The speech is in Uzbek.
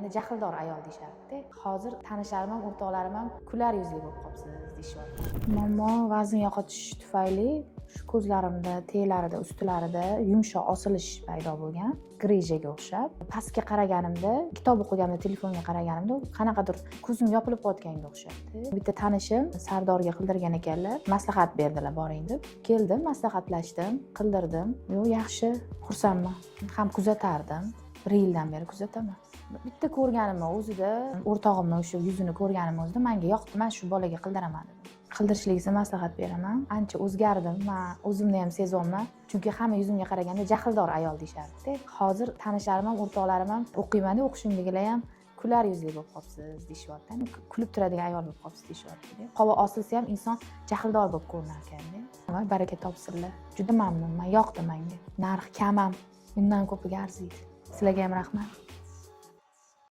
qaraganda jahldor ayol deyishardi. Hozir tanishlarim ham, o'rtoqlarim ham kular yuzli bo'lib qolibsiz deyishyapti. Muammo vazn yo'qotish tufayli shu ko'zlarimda, teklarida, ustilarida yumshoq osilish paydo bo'lgan, grijaga o'xshab. Pastga qaraganimda, kitob o'qiganimda, telefonga qaraganimda qanaqadir ko'zim yopilib qotganga o'xshabdi. Bitta tanishim Sardorga qildirgan ekanlar, maslahat berdilar boring deb. Keldim, maslahatlashdim, qildirdim. Yo, yaxshi, xursandman. Ham kuzatardim. 1 yildan beri kuzataman. Bitta ko'rganimni o'zida, o'rtog'imni o'sha yuzini ko'rganim o'zida menga yoqdi. Men shu bolaga qildiraman dedim. Qildirishligiga maslahat beraman. Ancha o'zgardim. Men o'zimni ham sezyapman. Chunki hamma yuzimga qaraganda jahldor ayol deyishardi. Hozir tanishlarim ham, o'rtoqlarim ham o'qiyman-da, o'qishimdagilar ham kular yuzli bo'lib qolibsiz deyishyapti. Kulib turadigan ayol bo'lib qolibsiz deyishyapti. Havo osilsa ham inson jahldor bo'lib ko'rinar ekan-da. Va baraka topsinlar. Juda mamnunman, yoqdi menga. Narx kam ham, undan ko'piga arziydi. Sizlarga ham rahmat.